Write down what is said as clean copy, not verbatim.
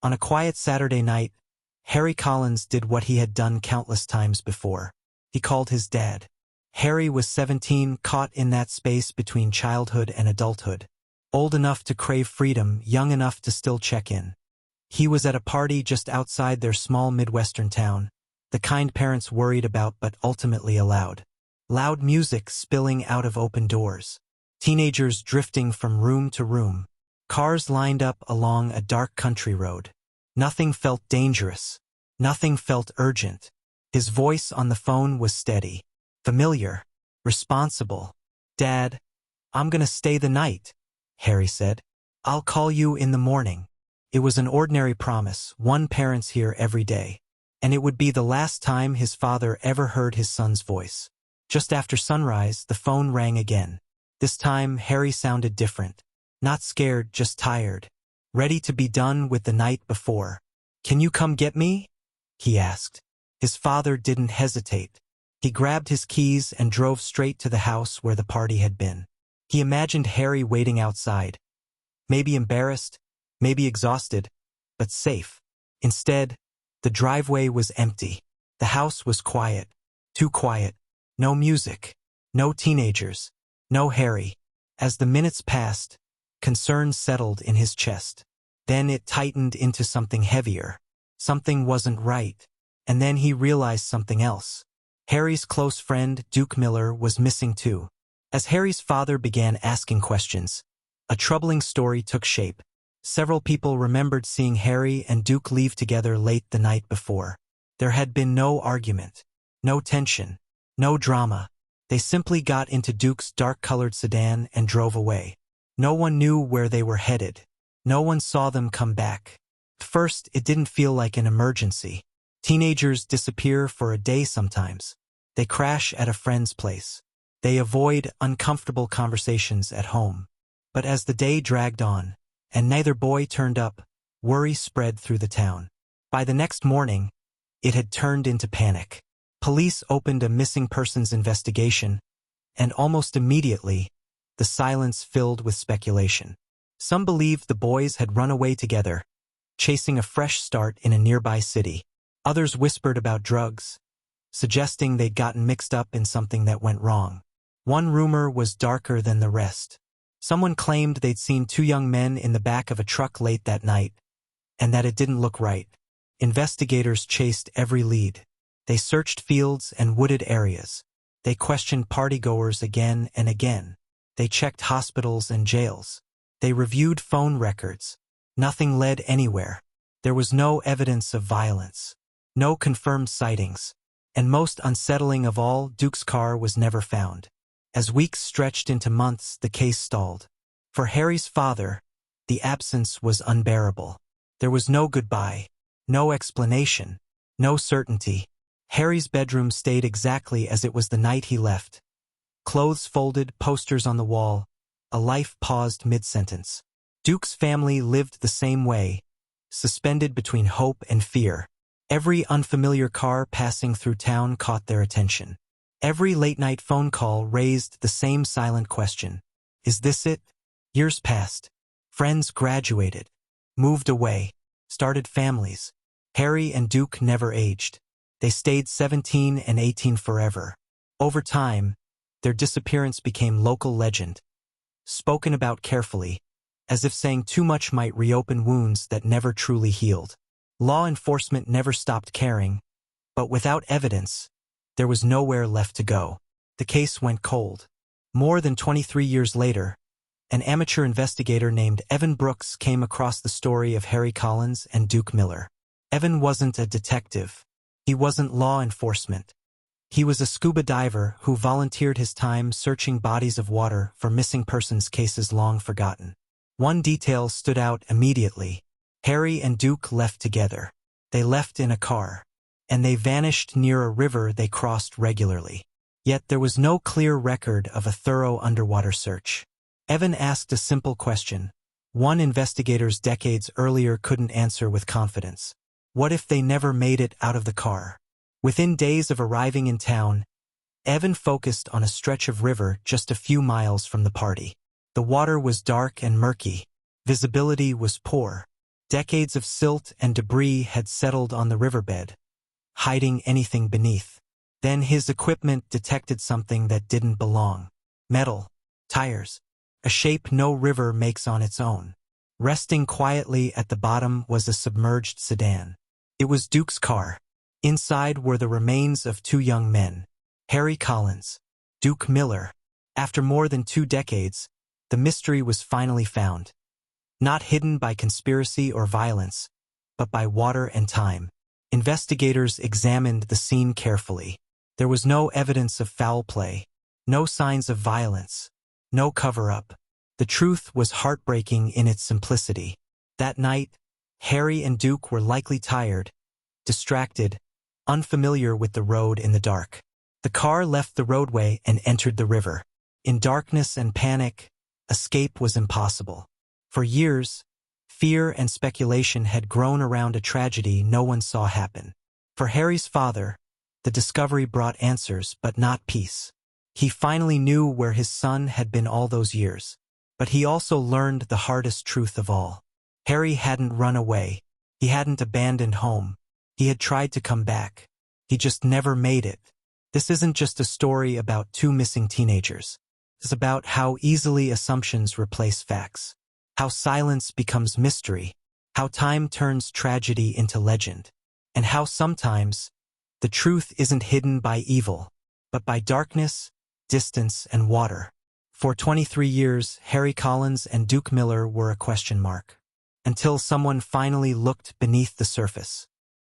On a quiet Saturday night, Harry Collins did what he had done countless times before. He called his dad. Harry was 17, caught in that space between childhood and adulthood. Old enough to crave freedom, young enough to still check in. He was at a party just outside their small Midwestern town, the kind parents worried about but ultimately allowed. Loud music spilling out of open doors. Teenagers drifting from room to room. Cars lined up along a dark country road. Nothing felt dangerous. Nothing felt urgent. His voice on the phone was steady, familiar, responsible. "Dad, I'm gonna stay the night," Harry said. "I'll call you in the morning." It was an ordinary promise, one parent's here every day. And it would be the last time his father ever heard his son's voice. Just after sunrise, the phone rang again. This time, Harry sounded different. Not scared, just tired. Ready to be done with the night before. "Can you come get me?" he asked. His father didn't hesitate. He grabbed his keys and drove straight to the house where the party had been. He imagined Harry waiting outside. Maybe embarrassed, maybe exhausted, but safe. Instead, the driveway was empty. The house was quiet. Too quiet. No music. No teenagers. No Harry. As the minutes passed, concern settled in his chest. Then it tightened into something heavier. Something wasn't right. And then he realized something else. Harry's close friend, Duke Miller, was missing too. As Harry's father began asking questions, a troubling story took shape. Several people remembered seeing Harry and Duke leave together late the night before. There had been no argument, no tension, no drama. They simply got into Duke's dark-colored sedan and drove away. No one knew where they were headed. No one saw them come back. At first, it didn't feel like an emergency. Teenagers disappear for a day sometimes. They crash at a friend's place. They avoid uncomfortable conversations at home. But as the day dragged on, and neither boy turned up, worry spread through the town. By the next morning, it had turned into panic. Police opened a missing persons investigation, and almost immediately, the silence filled with speculation. Some believed the boys had run away together, chasing a fresh start in a nearby city. Others whispered about drugs, suggesting they'd gotten mixed up in something that went wrong. One rumor was darker than the rest. Someone claimed they'd seen two young men in the back of a truck late that night, and that it didn't look right. Investigators chased every lead. They searched fields and wooded areas. They questioned partygoers again and again. They checked hospitals and jails. They reviewed phone records. Nothing led anywhere. There was no evidence of violence. No confirmed sightings. And most unsettling of all, Duke's car was never found. As weeks stretched into months, the case stalled. For Harry's father, the absence was unbearable. There was no goodbye, no explanation, no certainty. Harry's bedroom stayed exactly as it was the night he left. Clothes folded, posters on the wall, a life paused mid-sentence. Duke's family lived the same way, suspended between hope and fear. Every unfamiliar car passing through town caught their attention. Every late-night phone call raised the same silent question. Is this it? Years passed. Friends graduated, moved away, started families. Harry and Duke never aged. They stayed 17 and 18 forever. Over time, their disappearance became local legend, spoken about carefully, as if saying too much might reopen wounds that never truly healed. Law enforcement never stopped caring, but without evidence, there was nowhere left to go. The case went cold. More than 23 years later, an amateur investigator named Evan Brooks came across the story of Harry Collins and Duke Miller. Evan wasn't a detective. He wasn't law enforcement. He was a scuba diver who volunteered his time searching bodies of water for missing persons cases long forgotten. One detail stood out immediately. Harry and Duke left together. They left in a car, and they vanished near a river they crossed regularly. Yet there was no clear record of a thorough underwater search. Evan asked a simple question, one investigators decades earlier couldn't answer with confidence. What if they never made it out of the car? Within days of arriving in town, Evan focused on a stretch of river just a few miles from the party. The water was dark and murky. Visibility was poor. Decades of silt and debris had settled on the riverbed, hiding anything beneath. Then his equipment detected something that didn't belong. Metal, tires, a shape no river makes on its own. Resting quietly at the bottom was a submerged sedan. It was Duke's car. Inside were the remains of two young men, Harry Collins, Duke Miller. After more than 2 decades, the mystery was finally found. Not hidden by conspiracy or violence, but by water and time. Investigators examined the scene carefully. There was no evidence of foul play, no signs of violence, no cover-up. The truth was heartbreaking in its simplicity. That night, Harry and Duke were likely tired, distracted, unfamiliar with the road in the dark. The car left the roadway and entered the river. In darkness and panic, escape was impossible. For years, fear and speculation had grown around a tragedy no one saw happen. For Harry's father, the discovery brought answers but not peace. He finally knew where his son had been all those years. But he also learned the hardest truth of all. Harry hadn't run away. He hadn't abandoned home. He had tried to come back. He just never made it. This isn't just a story about 2 missing teenagers. It's about how easily assumptions replace facts, how silence becomes mystery, how time turns tragedy into legend, and how sometimes the truth isn't hidden by evil, but by darkness, distance, and water. For 23 years, Harry Collins and Duke Miller were a question mark, until someone finally looked beneath the surface.